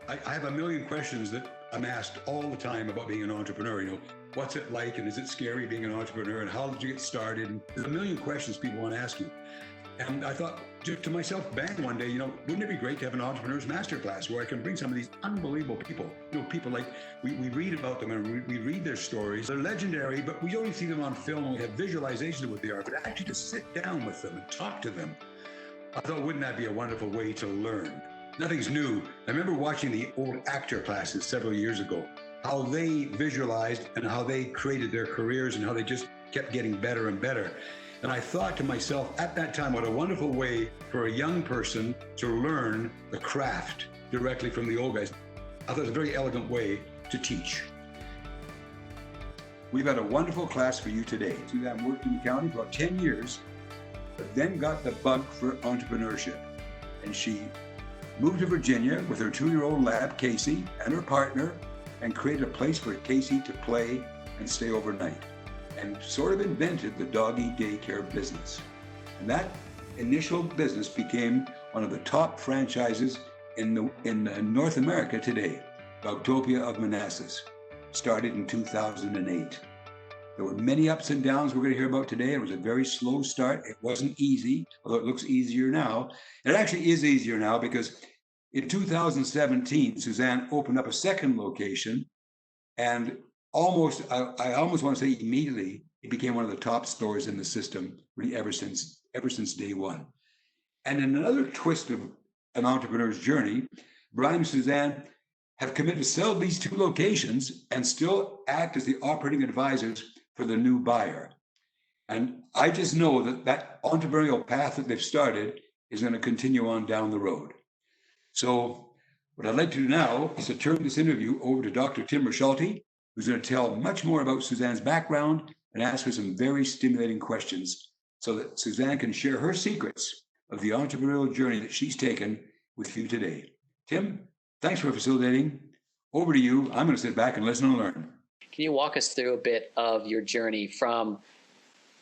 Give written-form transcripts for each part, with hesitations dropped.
I have a million questions that I'm asked all the time about being an entrepreneur. What's it like, and is it scary being an entrepreneur, and how did you get started? And there's a million questions people want to ask you. And I thought to myself, bang, one day, wouldn't it be great to have an entrepreneur's masterclass where I can bring some of these unbelievable people, people like we read about them and we read their stories. They're legendary, but we only see them on film and we have visualization of what they are. But actually to sit down with them and talk to them, I thought, wouldn't that be a wonderful way to learn? Nothing's new. I remember watching the old actor classes several years ago, how they visualized and how they created their careers and how they just kept getting better and better. And I thought to myself at that time, what a wonderful way for a young person to learn the craft directly from the old guys. I thought it was a very elegant way to teach. We've got a wonderful class for you today. Suzanne worked in the county for about 10 years, but then got the bug for entrepreneurship. And she moved to Virginia with her 2-year-old lab, Casey, and her partner, and created a place for Casey to play and stay overnight, and sort of invented the doggy daycare business. And that initial business became one of the top franchises in North America today, Dogtopia of Manassas, started in 2008. There were many ups and downs we're going to hear about today. It was a very slow start. It wasn't easy, although it looks easier now. It actually is easier now because in 2017, Suzanne opened up a second location, and I almost want to say immediately, it became one of the top stores in the system, really ever since day one. And in another twist of an entrepreneur's journey, Brian and Suzanne have committed to sell these 2 locations and still act as the operating advisors for the new buyer. And I just know that entrepreneurial path that they've started is going to continue on down the road. So what I'd like to do now is to turn this interview over to Dr. Tim Raschulte, who's going to tell much more about Suzanne's background and ask her some very stimulating questions so that Suzanne can share her secrets of the entrepreneurial journey that she's taken with you today. Tim, thanks for facilitating. Over to you. I'm going to sit back and listen and learn. Can you walk us through a bit of your journey from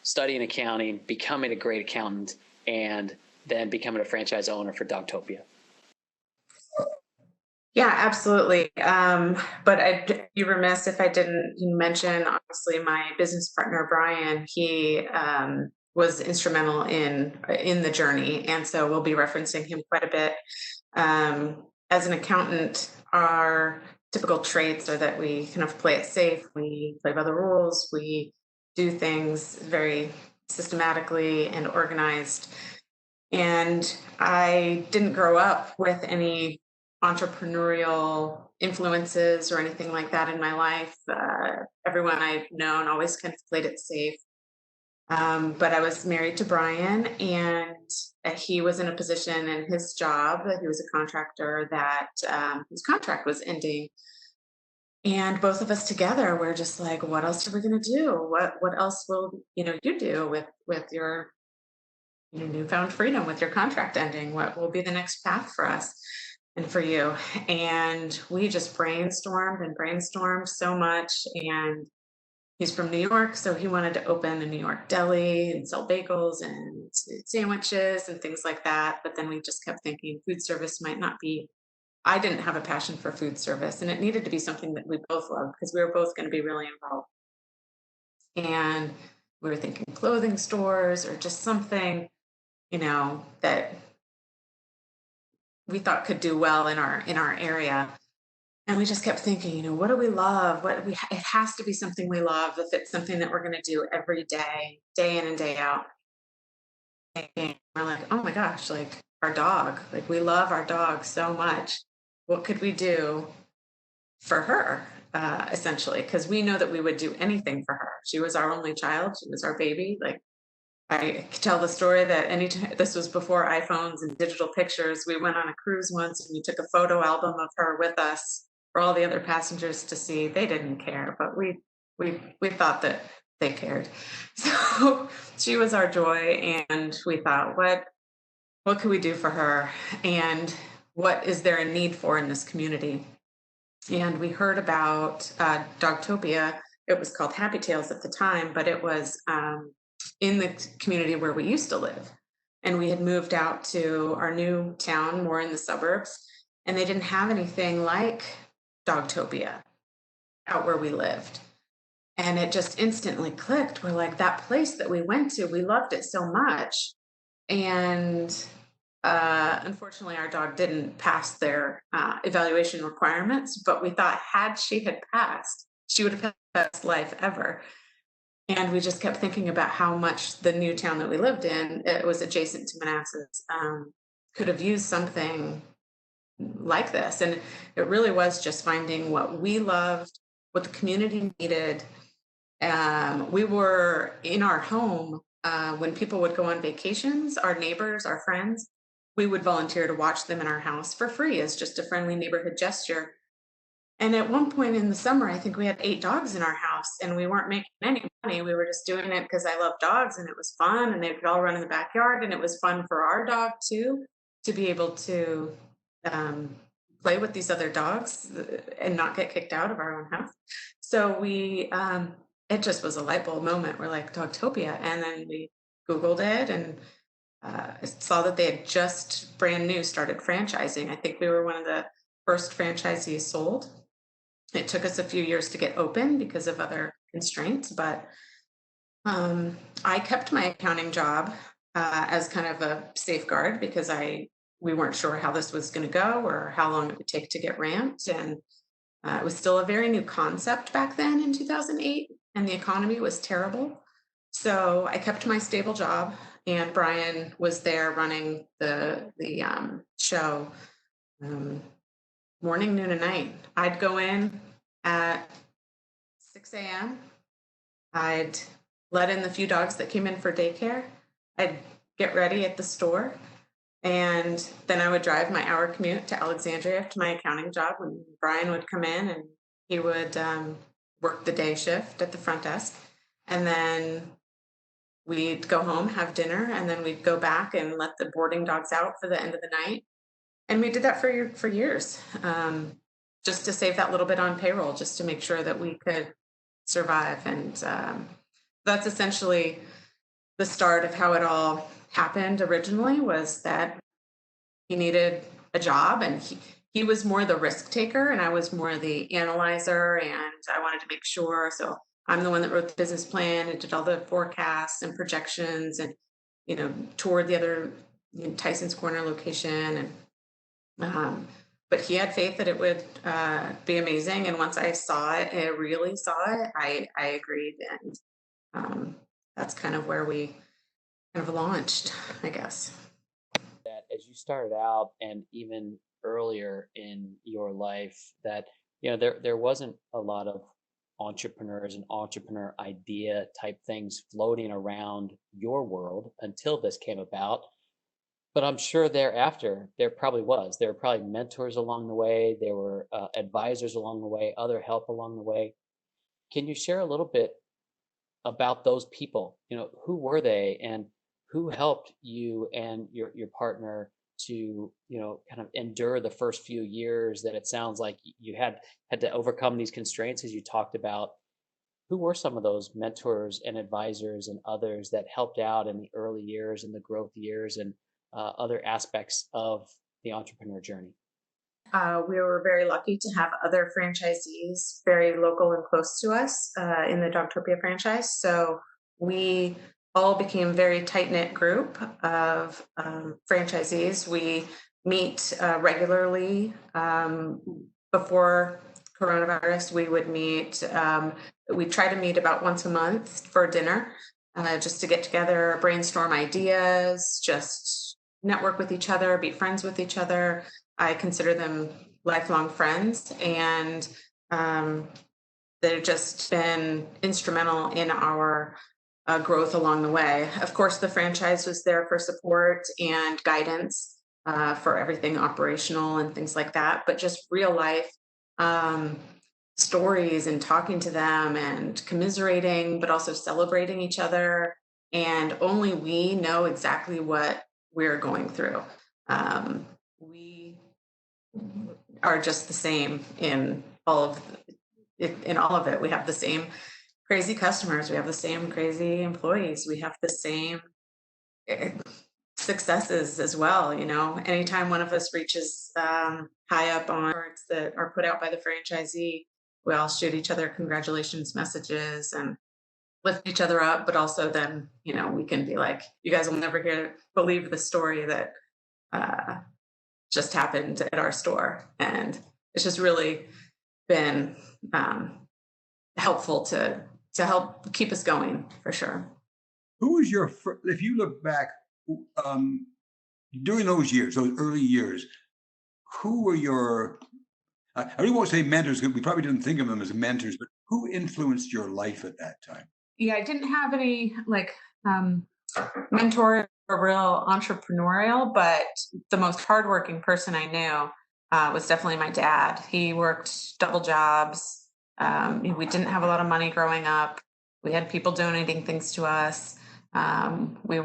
studying accounting, becoming a great accountant, and then becoming a franchise owner for Dogtopia? Yeah, absolutely. But I'd be remiss if I didn't mention, obviously, my business partner, Brian. He was instrumental in the journey, and so we'll be referencing him quite a bit. As an accountant, our typical traits are that we kind of play it safe, we play by the rules, we do things very systematically and organized. And I didn't grow up with any entrepreneurial influences or anything like that in my life. Everyone I've known always kind of played it safe. But I was married to Brian, and he was in a position in his job, he was a contractor, that his contract was ending. And both of us together were just like, what else are we going to do? What else will you do with your newfound freedom, with your contract ending? What will be the next path for us and for you? And we just brainstormed and brainstormed so much. And he's from New York, so he wanted to open a New York deli and sell bagels and sandwiches and things like that. But then we just kept thinking food service might not be. I didn't have a passion for food service, and it needed to be something that we both loved because we were both going to be really involved. And we were thinking clothing stores or just something, that we thought could do well in our area. And we just kept thinking, what do we love? It has to be something we love. If it's something that we're going to do every day, day in and day out. And we're like, oh my gosh, like our dog, like we love our dog so much. What could we do for her, essentially? Because we know that we would do anything for her. She was our only child. She was our baby. Like, I tell the story that anytime, this was before iPhones and digital pictures, we went on a cruise once and we took a photo album of her with us for all the other passengers to see. They didn't care, but we thought that they cared. So she was our joy, and we thought, what could we do for her, and what is there a need for in this community? And we heard about Dogtopia. It was called Happy Tales at the time, but it was in the community where we used to live. And we had moved out to our new town, more in the suburbs. and they didn't have anything like Dogtopia out where we lived. And it just instantly clicked. We're like, that place that we went to, we loved it so much. And unfortunately, our dog didn't pass their evaluation requirements, but we thought had she had passed, she would have had the best life ever. And we just kept thinking about how much the new town that we lived in, it was adjacent to Manassas, could have used something like this. And it really was just finding what we loved, what the community needed. We were in our home when people would go on vacations, our neighbors, our friends, we would volunteer to watch them in our house for free as just a friendly neighborhood gesture. And at one point in the summer, I think we had 8 dogs in our house and we weren't making any money. We were just doing it because I love dogs and it was fun and they could all run in the backyard. And it was fun for our dog too, to be able to um, play with these other dogs and not get kicked out of our own house. So it just was a light bulb moment. We're like, Dogtopia. And then we Googled it and saw that they had just brand new started franchising. I think we were one of the first franchisees sold. It took us a few years to get open because of other constraints, but I kept my accounting job as kind of a safeguard because we weren't sure how this was going to go or how long it would take to get ramped, and it was still a very new concept back then in 2008, and the economy was terrible. So I kept my stable job, and Brian was there running the show. Morning, noon, and night. I'd go in at 6 a.m. I'd let in the few dogs that came in for daycare. I'd get ready at the store. And then I would drive my hour commute to Alexandria to my accounting job when Brian would come in and he would work the day shift at the front desk. And then we'd go home, have dinner, and then we'd go back and let the boarding dogs out for the end of the night. And we did that for years, just to save that little bit on payroll, just to make sure that we could survive. And that's essentially the start of how it all happened originally, was that he needed a job and he was more the risk taker and I was more the analyzer, and I wanted to make sure. So I'm the one that wrote the business plan and did all the forecasts and projections and, toured the other Tyson's Corner location. And but he had faith that it would be amazing. And once I saw it, I really saw it, I agreed. And that's kind of where we kind of launched, I guess. That as you started out and even earlier in your life, that there wasn't a lot of entrepreneurs and entrepreneur idea type things floating around your world until this came about. But I'm sure thereafter there probably was. There were probably mentors along the way. There were advisors along the way, other help along the way. Can you share a little bit about those people? Who were they, and who helped you and your partner to kind of endure the first few years that it sounds like you had to overcome these constraints as you talked about? Who were some of those mentors and advisors and others that helped out in the early years and the growth years and other aspects of the entrepreneur journey? We were very lucky to have other franchisees very local and close to us in the Dogtopia franchise. So we all became a very tight-knit group of franchisees. We meet regularly. Before coronavirus, we would meet. We try to meet about once a month for dinner, just to get together, brainstorm ideas, just network with each other, be friends with each other. I consider them lifelong friends, and they've just been instrumental in our growth along the way. Of course, the franchise was there for support and guidance for everything operational and things like that, but just real life stories and talking to them and commiserating, but also celebrating each other. And only we know exactly what we're going through. We are just the same in all of it. We have the same crazy customers. We have the same crazy employees. We have the same successes as well. Anytime one of us reaches high up on cards that are put out by the franchisee, we all shoot each other congratulations messages and lift each other up. But also then, we can be like, you guys will never believe the story that uh, just happened at our store. And it's just really been helpful to help keep us going for sure. Who was if you look back um, during those years, those early years, who were I really won't say mentors, because we probably didn't think of them as mentors, but who influenced your life at that time? Yeah, I didn't have any mentor or real entrepreneurial, but the most hardworking person I knew was definitely my dad. He worked double jobs. We didn't have a lot of money growing up. We had people donating things to us. We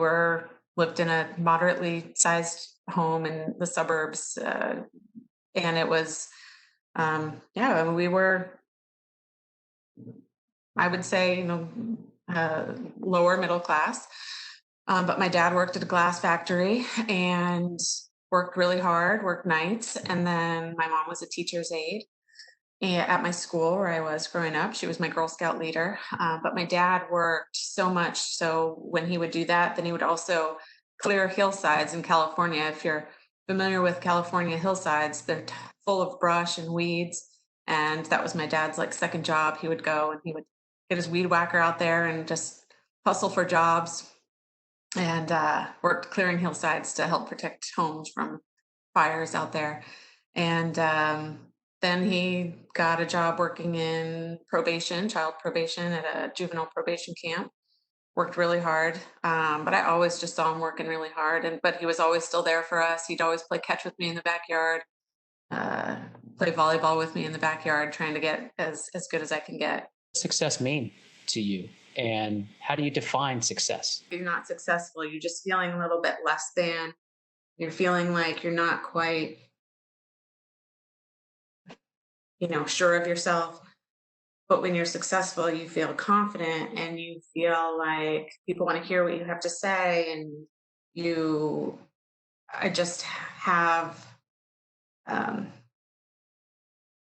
lived in a moderately sized home in the suburbs, and it was, we were, I would say, lower middle class. But my dad worked at a glass factory and worked really hard, worked nights. And then my mom was a teacher's aide at my school where I was growing up. She was my Girl Scout leader. But my dad worked so much. So when he would do that, then he would also clear hillsides in California. If you're familiar with California hillsides, they're full of brush and weeds. And that was my dad's second job. He would go and he would get his weed whacker out there and just hustle for jobs, and worked clearing hillsides to help protect homes from fires out there. And then he got a job working in child probation at a juvenile probation camp. Worked really hard, but I always just saw him working really hard. But he was always still there for us. He'd always play catch with me in the backyard, play volleyball with me in the backyard, trying to get as good as I can get. Success mean to you? And how do you define success? If you're not successful, you're just feeling a little bit less than. You're feeling like you're not quite, sure of yourself. But when you're successful, you feel confident and you feel like people want to hear what you have to say. And I just have,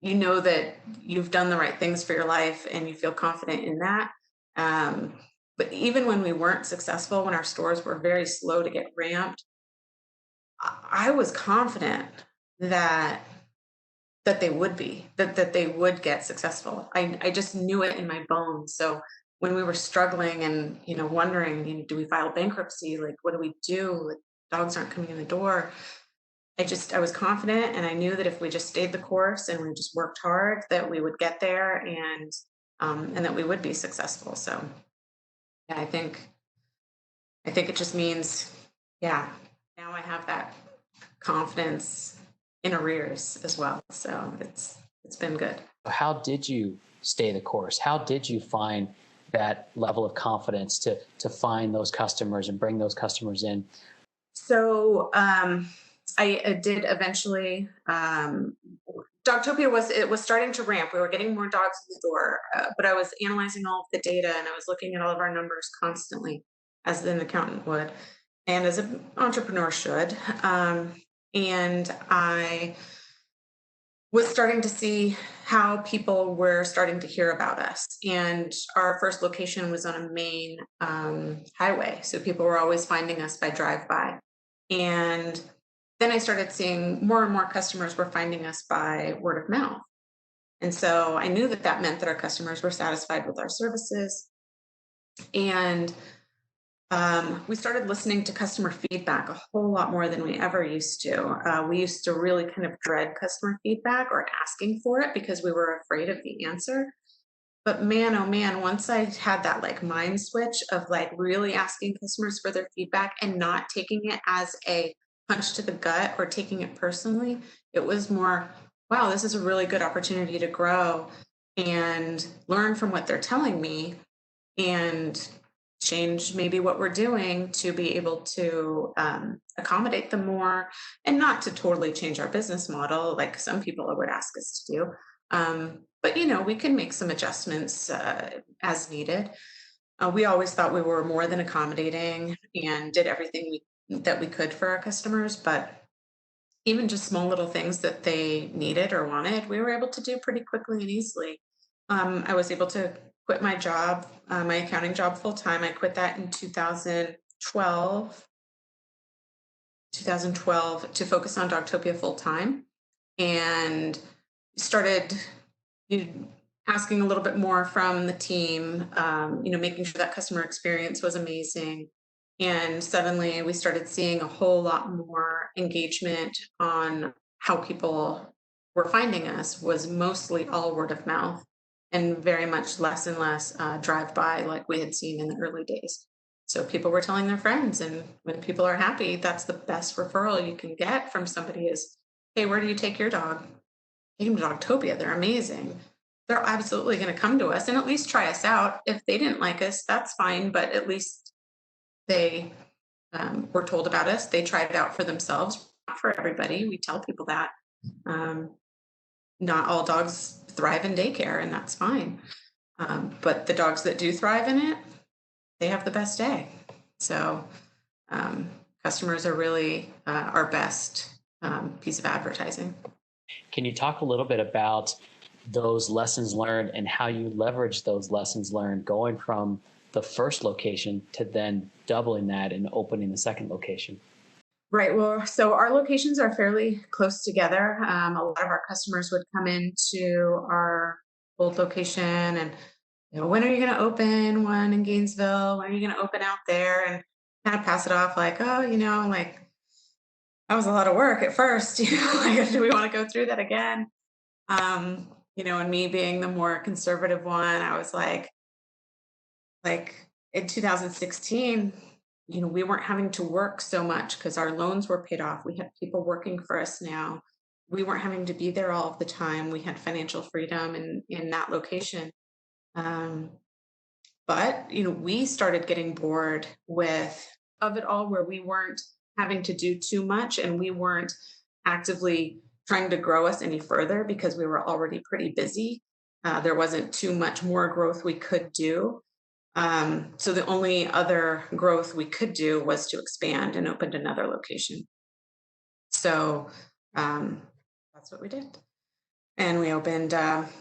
that you've done the right things for your life and you feel confident in that. But even when we weren't successful, when our stores were very slow to get ramped, I was confident that they would be, that they would get successful. I just knew it in my bones. So when we were struggling and, wondering, do we file bankruptcy? What do we do? Dogs aren't coming in the door. I was confident, and I knew that if we just stayed the course and we just worked hard, that we would get there, and that we would be successful. So yeah, I think it just means, now I have that confidence in arrears as well. So it's been good. How did you stay the course? How did you find that level of confidence to find those customers and bring those customers in? So I did eventually. Dogtopia was starting to ramp. We were getting more dogs in the door, but I was analyzing all of the data and I was looking at all of our numbers constantly, as an accountant would, and as an entrepreneur should. And I was starting to see how people were starting to hear about us. And our first location was on a main highway, so people were always finding us by drive-by. And then I started seeing more and more customers were finding us by word of mouth. And so I knew that meant that our customers were satisfied with our services. And we started listening to customer feedback a whole lot more than we ever used to. We used to really kind of dread customer feedback or asking for it because we were afraid of the answer. But man, oh man, once I had that mind switch of really asking customers for their feedback and not taking it as a punch to the gut or taking it personally, it was more, wow, this is a really good opportunity to grow and learn from what they're telling me and change maybe what we're doing to be able to accommodate them more, and not to totally change our business model like some people would ask us to do. But we can make some adjustments as needed. We always thought we were more than accommodating and did everything we that we could for our customers, but even just small little things that they needed or wanted, we were able to do pretty quickly and easily. I was able to quit my job, my accounting job full time. I quit that in 2012 to focus on Dogtopia full time, and started, you know, asking a little bit more from the team, making sure that customer experience was amazing. And suddenly we started seeing a whole lot more engagement on how people were finding us was mostly all word of mouth and very much less and less drive by like we had seen in the early days. So people were telling their friends, and when people are happy, that's the best referral you can get from somebody is, hey, where do you take your dog? Take them to Dogtopia. They're amazing. They're absolutely going to come to us and at least try us out. If they didn't like us, that's fine. But at least they were told about us. They tried it out for themselves. Not for everybody. We tell people that. Um, not all dogs thrive in daycare, and that's fine. But the dogs that do thrive in it, they have the best day. So um, customers are really our best piece of advertising. Can you talk a little bit about those lessons learned and how you leverage those lessons learned going from the first location to then doubling that and opening the second location? Right. Well, so our locations are fairly close together. A lot of our customers would come into our old location and, when are you going to open one in Gainesville? When are you going to open out there? And kind of pass it off like, oh, like that was a lot of work at first. Like, do we want to go through that again? And me being the more conservative one, I was like in 2016, we weren't having to work so much because our loans were paid off. We had people working for us now. We weren't having to be there all of the time. We had financial freedom in that location. Um, but we started getting bored with of it all, where we weren't having to do too much and we weren't actively trying to grow us any further because we were already pretty busy. There wasn't too much more growth we could do. So the only other growth we could do was to expand and opened another location. So um, that's what we did. And we opened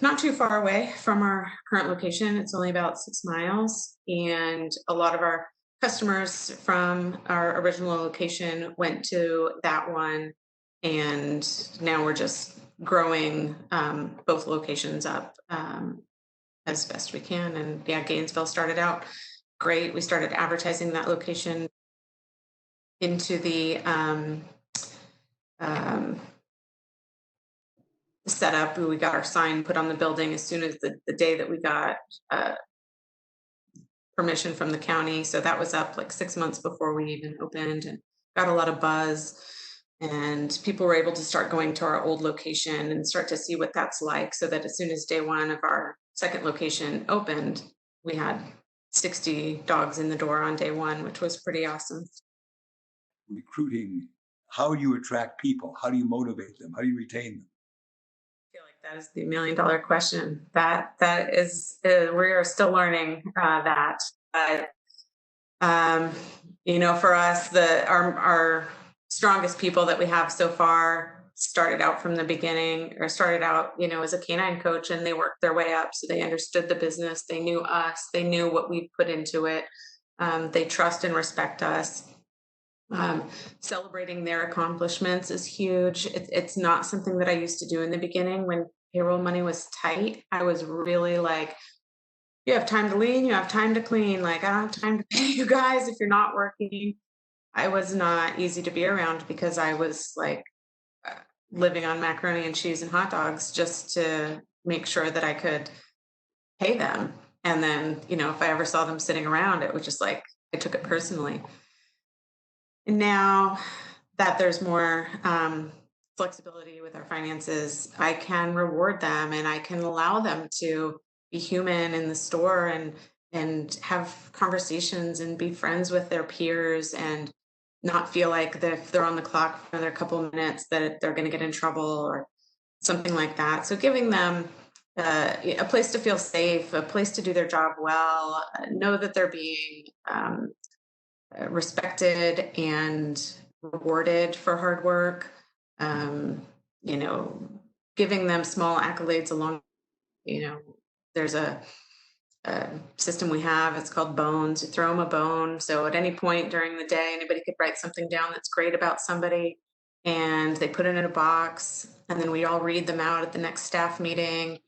not too far away from our current location. It's only about 6 miles. And a lot of our customers from our original location went to that one. And now we're just growing both locations up as best we can. And yeah, Gainesville started out great. We started advertising that location into the um, setup. We got our sign put on the building as soon as the day that we got uh, permission from the county. So that was up like 6 months before we even opened, and got a lot of buzz. And people were able to start going to our old location and start to see what that's like. So that as soon as day one of our second location opened, we had 60 dogs in the door on day one, which was pretty awesome. Recruiting, how do you attract people? How do you motivate them? How do you retain them? I feel like that is the $1 million question. That is we are still learning that. But for us, our strongest people that we have so far started out from the beginning, or started out, as a canine coach, and they worked their way up. So they understood the business. They knew us. They knew what we put into it. They trust and respect us. Celebrating their accomplishments is huge. It's not something that I used to do in the beginning when payroll money was tight. I was really like, you have time to lean, you have time to clean. Like, I don't have time to pay you guys if you're not working. I was not easy to be around because I was like living on macaroni and cheese and hot dogs just to make sure that I could pay them. And then, if I ever saw them sitting around, it was just like, I took it personally. And now that there's more flexibility with our finances, I can reward them and I can allow them to be human in the store and have conversations and be friends with their peers, and not feel like that if they're on the clock for another couple of minutes that they're going to get in trouble or something like that. So giving them a place to feel safe, a place to do their job well, know that they're being respected and rewarded for hard work. Um, you know, giving them small accolades along, you know, there's a system we have. It's called bones. You throw them a bone. So at any point during the day, anybody could write something down that's great about somebody, and they put it in a box, and then we all read them out at the next staff meeting.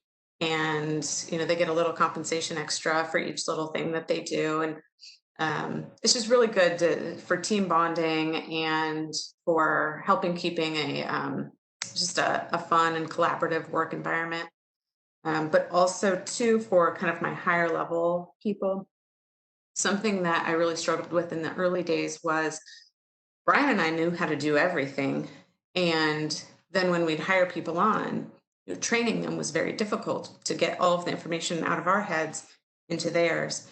And they get a little compensation extra for each little thing that they do, and it's just really good for team bonding and for helping keeping a fun and collaborative work environment. But also too for kind of my higher level people. Something that I really struggled with in the early days was Brian and I knew how to do everything. And then when we'd hire people on, training them was very difficult to get all of the information out of our heads into theirs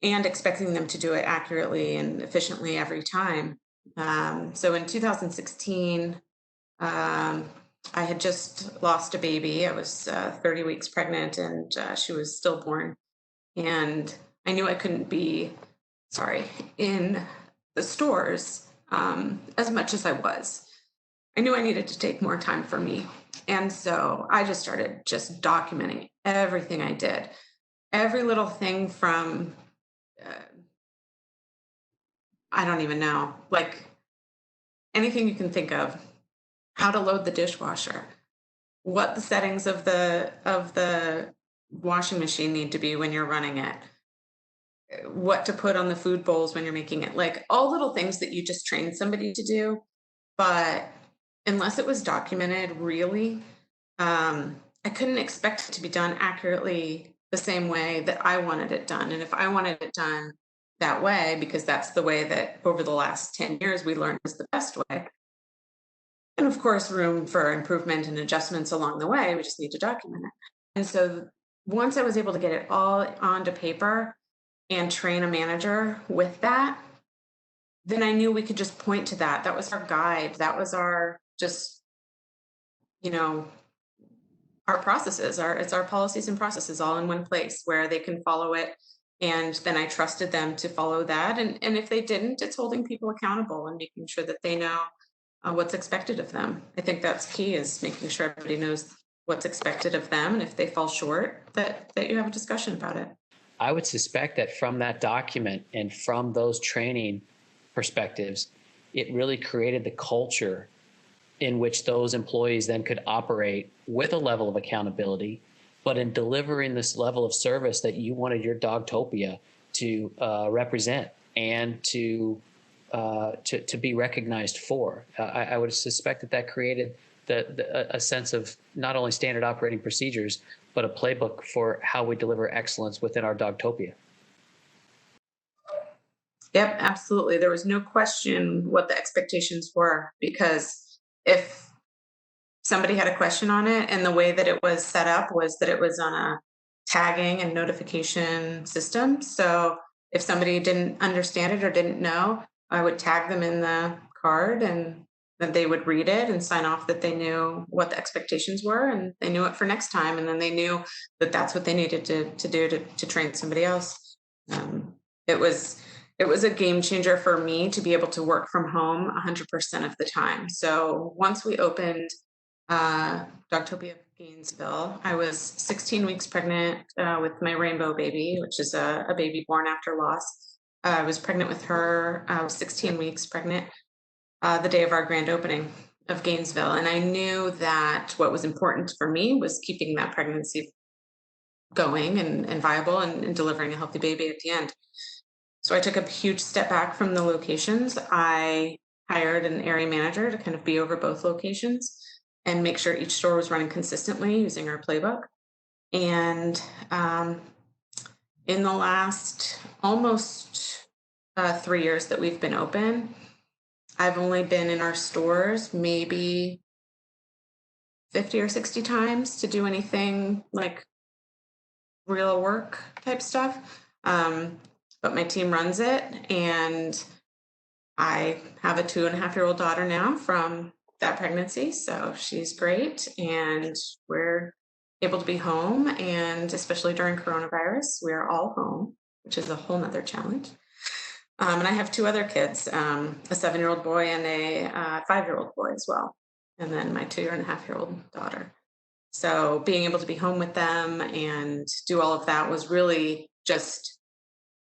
and expecting them to do it accurately and efficiently every time. So in 2016, I had just lost a baby. I was 30 weeks pregnant, and she was stillborn. And I knew I couldn't be, in the stores as much as I was. I knew I needed to take more time for me. And so I just started just documenting everything I did, every little thing from, I don't even know, like anything you can think of, how to load the dishwasher, what the settings of the washing machine need to be when you're running it, what to put on the food bowls when you're making it, like all little things that you just train somebody to do. But unless it was documented, really, I couldn't expect it to be done accurately the same way that I wanted it done. And if I wanted it done that way, because that's the way that over the last 10 years we learned is the best way, and of course, room for improvement and adjustments along the way. We just need to document it. And so once I was able to get it all onto paper and train a manager with that, then I knew we could just point to that. That was our guide. That was our just, you know, our processes, it's our policies and processes all in one place where they can follow it. And then I trusted them to follow that. And if they didn't, it's holding people accountable and making sure that they know what's expected of them. I think that's key, is making sure everybody knows what's expected of them. And if they fall short, that you have a discussion about it. I would suspect that from that document and from those training perspectives, it really created the culture in which those employees then could operate with a level of accountability, but in delivering this level of service that you wanted your Dogtopia to represent and to be recognized for. I would suspect that created a sense of not only standard operating procedures, but a playbook for how we deliver excellence within our Dogtopia. Yep, absolutely. There was no question what the expectations were, because if somebody had a question on it, and the way that it was set up was that it was on a tagging and notification system. So if somebody didn't understand it or didn't know, I would tag them in the card, and then they would read it and sign off that they knew what the expectations were, and they knew it for next time. And then they knew that that's what they needed to do to train somebody else. It was a game changer for me to be able to work from home 100% of the time. So once we opened Dogtopia Gainesville, I was 16 weeks pregnant with my rainbow baby, which is a baby born after loss. I was pregnant with her. I was 16 weeks pregnant the day of our grand opening of Gainesville. And I knew that what was important for me was keeping that pregnancy going and viable, and delivering a healthy baby at the end. So I took a huge step back from the locations. I hired an area manager to kind of be over both locations and make sure each store was running consistently using our playbook. And in the last almost 3 years that we've been open, I've only been in our stores maybe 50 or 60 times to do anything like real work type stuff. But my team runs it, and I have a 2.5-year-old daughter now from that pregnancy. So she's great, and we're able to be home. And especially during coronavirus, we're all home, which is a whole nother challenge. And I have two other kids, a 7-year-old boy and a 5-year-old boy as well. And then my 2.5-year-old daughter. So being able to be home with them and do all of that was really just,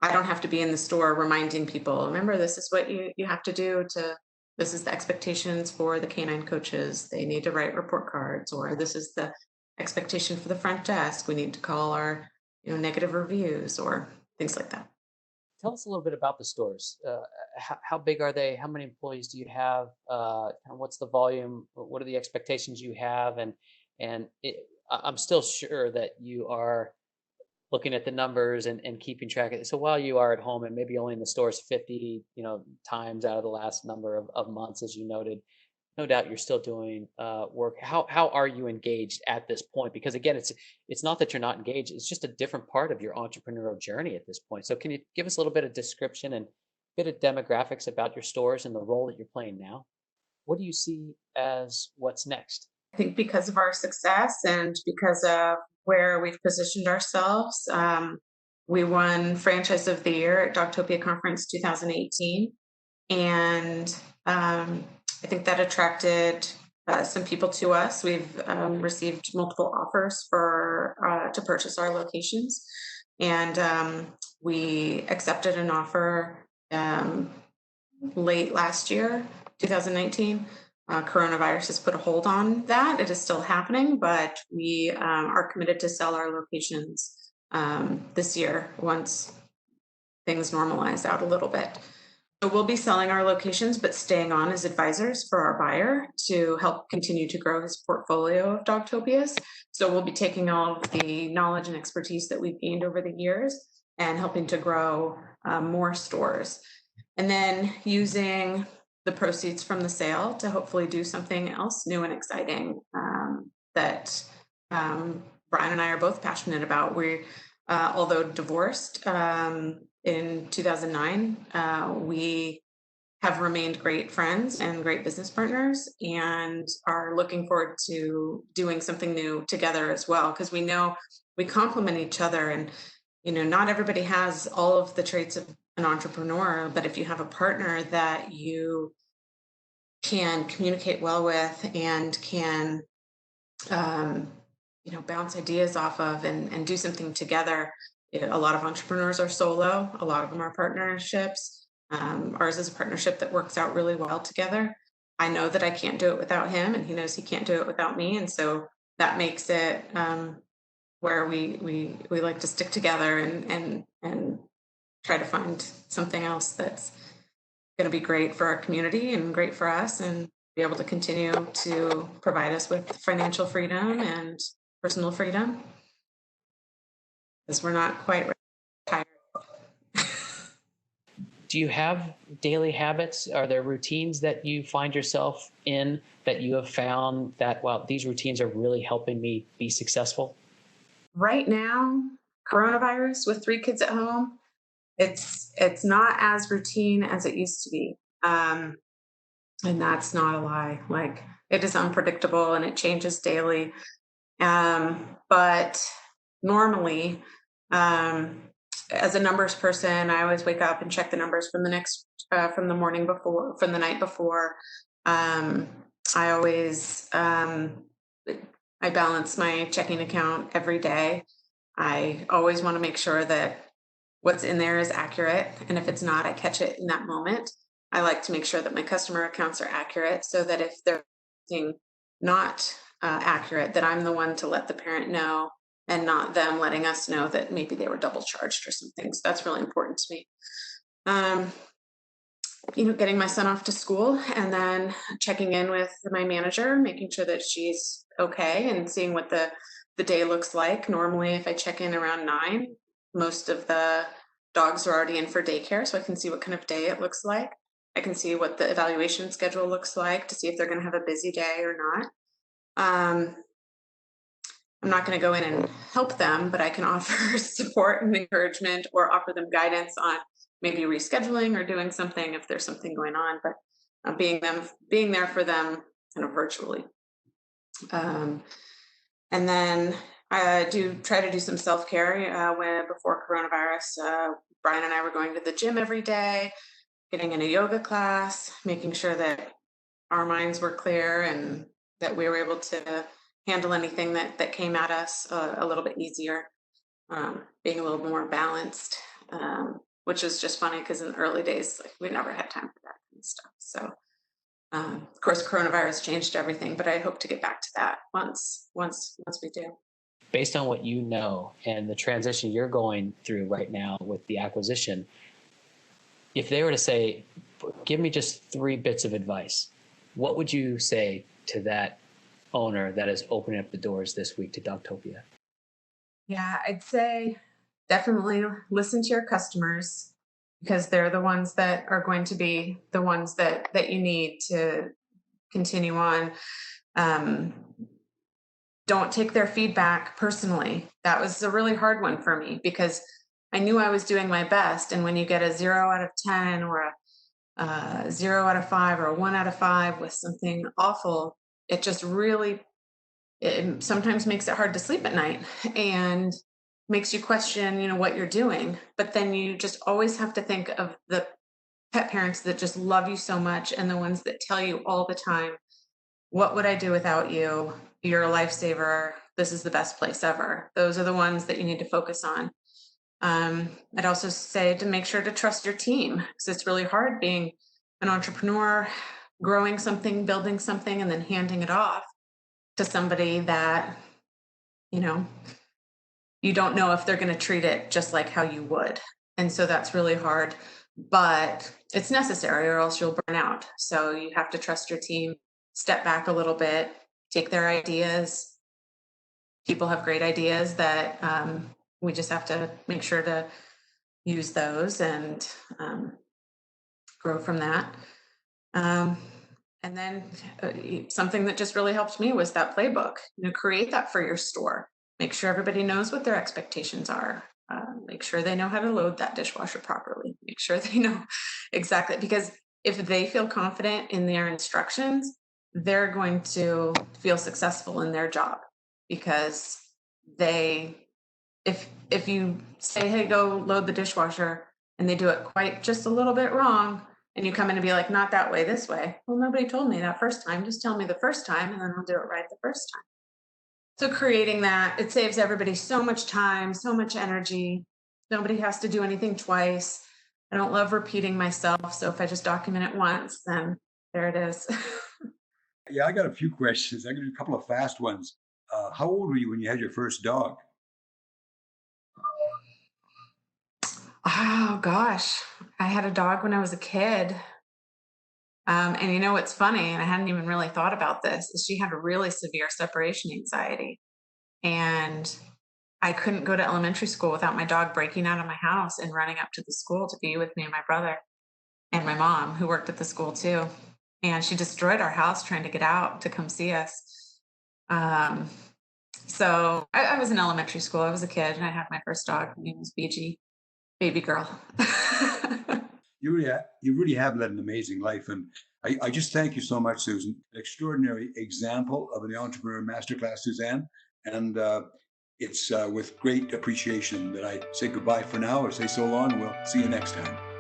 I don't have to be in the store reminding people, remember, this is what you have to do to, this is the expectations for the canine coaches. They need to write report cards, or this is the expectation for the front desk. We need to call our, negative reviews or things like that. Tell us a little bit about the stores. How big are they? How many employees do you have? Kind of what's the volume? What are the expectations you have? I'm still sure that you are looking at the numbers and keeping track of it. So while you are at home and maybe only in the stores 50, times out of the last number of months, as you noted, no doubt you're still doing work. How are you engaged at this point? Because again, it's not that you're not engaged. It's just a different part of your entrepreneurial journey at this point. So can you give us a little bit of description and a bit of demographics about your stores and the role that you're playing now? What do you see as what's next? I think because of our success and because of where we've positioned ourselves, we won Franchise of the Year at Dogtopia Conference 2018. And I think that attracted some people to us. We've received multiple offers to purchase our locations. And we accepted an offer late last year, 2019. Coronavirus has put a hold on that. It is still happening, but we are committed to sell our locations this year once things normalize out a little bit. So we'll be selling our locations, but staying on as advisors for our buyer to help continue to grow his portfolio of Dogtopias. So we'll be taking all of the knowledge and expertise that we've gained over the years and helping to grow more stores. And then using the proceeds from the sale to hopefully do something else new and exciting that Brian and I are both passionate about. We, although divorced in 2009, we have remained great friends and great business partners, and are looking forward to doing something new together as well, because we know we complement each other. And not everybody has all of the traits of an entrepreneur, but if you have a partner that you can communicate well with and can bounce ideas off of and do something together. A lot of entrepreneurs are solo, a lot of them are partnerships. Ours is a partnership that works out really well together. I know that I can't do it without him, and he knows he can't do it without me, and so that makes it where we like to stick together and try to find something else that's going to be great for our community and great for us, and be able to continue to provide us with financial freedom and personal freedom, because we're not quite retired. Do you have daily habits? Are there routines that you find yourself in that you have found that, wow, these routines are really helping me be successful? Right now, coronavirus with 3 kids at home, it's not as routine as it used to be. And that's not a lie. Like, it is unpredictable and it changes daily. But normally, as a numbers person, I always wake up and check the numbers from from the morning before, from the night before. I always, I balance my checking account every day. I always want to make sure that what's in there is accurate. And if it's not, I catch it in that moment. I like to make sure that my customer accounts are accurate, so that if they're not accurate, that I'm the one to let the parent know, and not them letting us know that maybe they were double charged or something. So that's really important to me. Getting my son off to school and then checking in with my manager, making sure that she's okay, and seeing what the day looks like. Normally, if I check in around 9, most of the dogs are already in for daycare, so I can see what kind of day it looks like. I can see what the evaluation schedule looks like to see if they're going to have a busy day or not. I'm not going to go in and help them, but I can offer support and encouragement, or offer them guidance on maybe rescheduling or doing something if there's something going on, but being there for them kind of virtually. And then I do try to do some self-care before coronavirus. Brian and I were going to the gym every day, getting in a yoga class, making sure that our minds were clear and that we were able to handle anything that came at us a little bit easier, being a little more balanced, which is just funny because in the early days, like, we never had time for that kind of stuff. So, of course, coronavirus changed everything, but I hope to get back to that once we do. Based on what you know and the transition you're going through right now with the acquisition, if they were to say, give me just 3 bits of advice, what would you say to that owner that is opening up the doors this week to Dogtopia? Yeah, I'd say definitely listen to your customers because they're the ones that are going to be the ones that you need to continue on. Um, don't take their feedback personally. That was a really hard one for me because I knew I was doing my best. And when you get a 0 out of 10 or a 0 out of 5 or a 1 out of 5 with something awful, it just really, it sometimes makes it hard to sleep at night and makes you question, what you're doing. But then you just always have to think of the pet parents that just love you so much and the ones that tell you all the time, what would I do without you? You're a lifesaver. This is the best place ever. Those are the ones that you need to focus on. I'd also say to make sure to trust your team because it's really hard being an entrepreneur, growing something, building something, and then handing it off to somebody that, you don't know if they're going to treat it just like how you would. And so that's really hard, but it's necessary or else you'll burn out. So you have to trust your team, step back a little bit, take their ideas. People have great ideas that we just have to make sure to use those and grow from that. And then something that just really helped me was that playbook. Create that for your store. Make sure everybody knows what their expectations are. Make sure they know how to load that dishwasher properly. Make sure they know exactly, because if they feel confident in their instructions, they're going to feel successful in their job because if you say, hey, go load the dishwasher and they do it quite just a little bit wrong, and you come in and be like, not that way, this way. Well, nobody told me that first time. Just tell me the first time and then I'll do it right the first time. So creating that, it saves everybody so much time, so much energy. Nobody has to do anything twice. I don't love repeating myself. So if I just document it once, then there it is. Yeah, I got a few questions. I'm going to do a couple of fast ones. How old were you when you had your first dog? Oh gosh, I had a dog when I was a kid. And what's funny, and I hadn't even really thought about this, is she had a really severe separation anxiety. And I couldn't go to elementary school without my dog breaking out of my house and running up to the school to be with me and my brother and my mom, who worked at the school too. And she destroyed our house trying to get out to come see us. So I was in elementary school. I was a kid and I had my first dog. Her name was BG, baby girl. You really have led an amazing life. And I just thank you so much, Susan. An extraordinary example of an entrepreneur masterclass, Suzanne. And it's with great appreciation that I say goodbye for now or say so long. We'll see you next time.